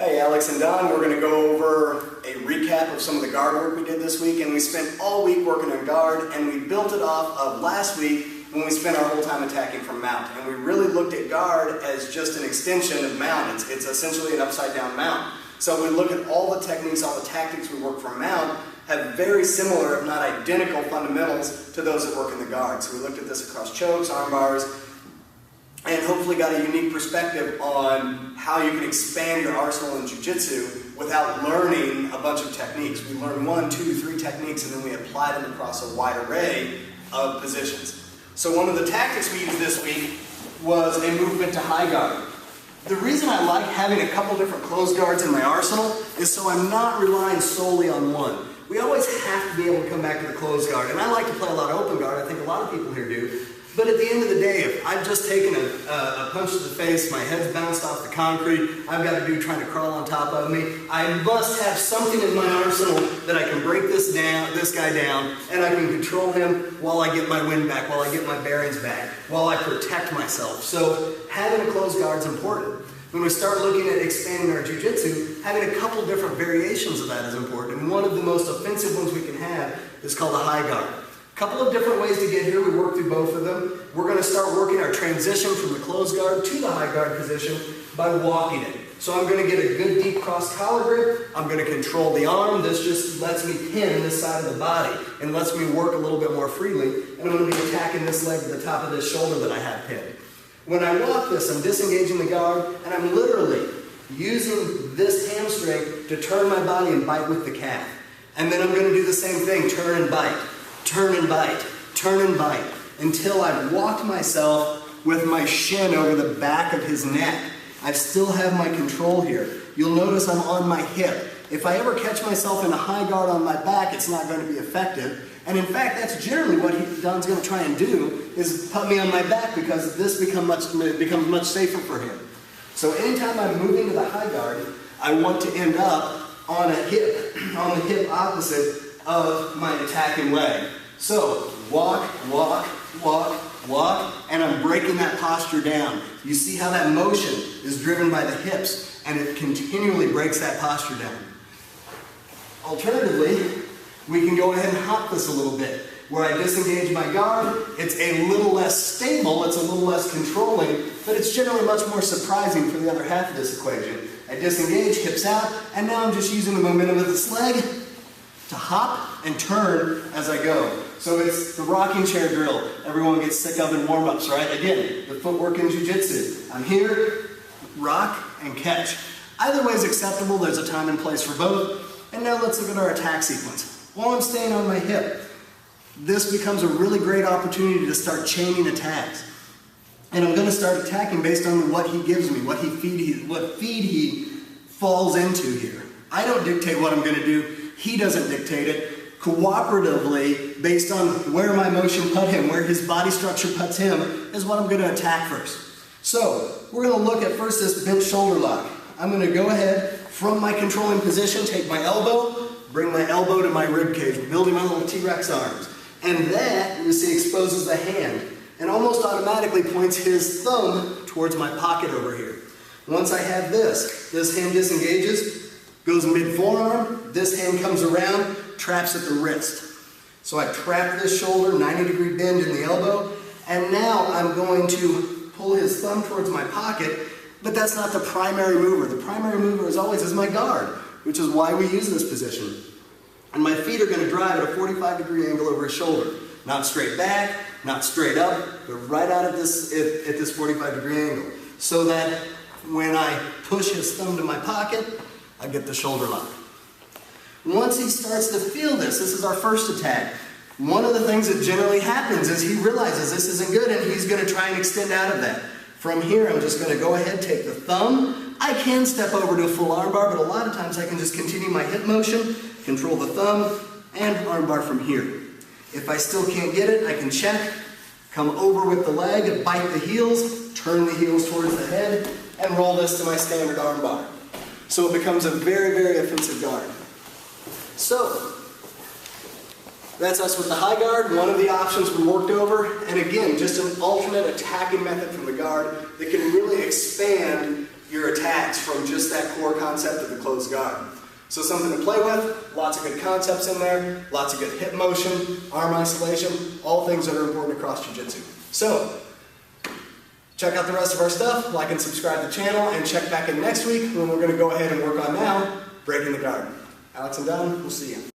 Hey, Alex and Don, we're going to go over a recap of some of the guard work we did this week, and we spent all week working on guard, and we built it off of last week when we spent our whole time attacking from mount. And we really looked at guard as just an extension of mount. It's essentially an upside down mount. So we look at all the techniques, all the tactics we work from mount have very similar, if not identical, fundamentals to those that work in the guard. So we looked at this across chokes, arm bars, and hopefully got a unique perspective on how you can expand your arsenal in Jiu-jitsu without learning a bunch of techniques. We learn 1, 2, 3 techniques, and then we apply them across a wide array of positions. So one of the tactics we used this week was a movement to high guard. The reason I like having a couple different closed guards in my arsenal is so I'm not relying solely on one. We always have to be able to come back to the closed guard, and I like to play a lot of open guard. I think a lot of people here do. But at the end of the day, if I've just taken a punch to the face, my head's bounced off the concrete, I've got a dude trying to crawl on top of me, I must have something in my arsenal that I can break this guy down, and I can control him while I get my wind back, while I get my bearings back, while I protect myself. So having a closed guard is important. When we start looking at expanding our jiu-jitsu, having a couple different variations of that is important. And one of the most offensive ones we can have is called a high guard. A couple of different ways to get here. We work through both of them. We're going to start working our transition from the closed guard to the high guard position by walking it. So I'm going to get a good deep cross collar grip. I'm going to control the arm. This just lets me pin this side of the body and lets me work a little bit more freely. And I'm going to be attacking this leg at the top of this shoulder that I have pinned. When I walk this, I'm disengaging the guard, and I'm literally using this hamstring to turn my body and bite with the calf. And then I'm going to do the same thing, turn and bite, turn and bite, turn and bite, until I've walked myself with my shin over the back of his neck. I still have my control here. You'll notice I'm on my hip. If I ever catch myself in a high guard on my back, it's not going to be effective. And in fact, that's generally what Don's going to try and do, is put me on my back, because this becomes much safer for him. So anytime I'm moving to the high guard, I want to end up on the hip opposite of my attacking leg. So walk, walk, walk, walk, and I'm breaking that posture down. You see how that motion is driven by the hips, and it continually breaks that posture down. Alternatively, we can go ahead and hop this a little bit. Where I disengage my guard, it's a little less stable, it's a little less controlling, but it's generally much more surprising for the other half of this equation. I disengage, hips out, and now I'm just using the momentum of this leg to hop and turn as I go. So it's the rocking chair drill everyone gets sick of in warm-ups, right? Again, the footwork in jiu-jitsu. I'm here, rock, and catch. Either way is acceptable, there's a time and place for both. And now let's look at our attack sequence. While I'm staying on my hip, this becomes a really great opportunity to start chaining attacks. And I'm going to start attacking based on what he gives me, what feed he falls into here. I don't dictate what I'm going to do. He doesn't dictate it. Cooperatively, based on where my motion put him, where his body structure puts him, is what I'm going to attack first. So we're going to look at first this bench shoulder lock. I'm going to go ahead from my controlling position, take my elbow, bring my elbow to my rib cage, building my little T-Rex arms. And that, you see, exposes the hand and almost automatically points his thumb towards my pocket over here. Once I have this hand disengages, goes mid-forearm, this hand comes around, traps at the wrist. So I trap this shoulder, 90-degree bend in the elbow, and now I'm going to pull his thumb towards my pocket, but that's not the primary mover. The primary mover, as always, is my guard, which is why we use this position. And my feet are going to drive at a 45-degree angle over his shoulder. Not straight back, not straight up, but right out at this 45-degree angle. So that when I push his thumb to my pocket, I get the shoulder lock. Once he starts to feel this is our first attack. One of the things that generally happens is he realizes this isn't good, and he's going to try and extend out of that. From here, I'm just going to go ahead, take the thumb. I can step over to a full armbar, but a lot of times I can just continue my hip motion, control the thumb, and armbar from here. If I still can't get it, I can check, come over with the leg, bite the heels, turn the heels towards the head, and roll this to my standard armbar. So it becomes a very, very offensive guard. So, that's us with the high guard, one of the options we worked over, and again, just an alternate attacking method from the guard that can really expand your attacks from just that core concept of the closed guard. So something to play with, lots of good concepts in there, lots of good hip motion, arm isolation, all things that are important across Jiu-Jitsu. So, check out the rest of our stuff, like and subscribe to the channel, and check back in next week when we're going to go ahead and work on now breaking the guard. Alex and Don, we'll see you.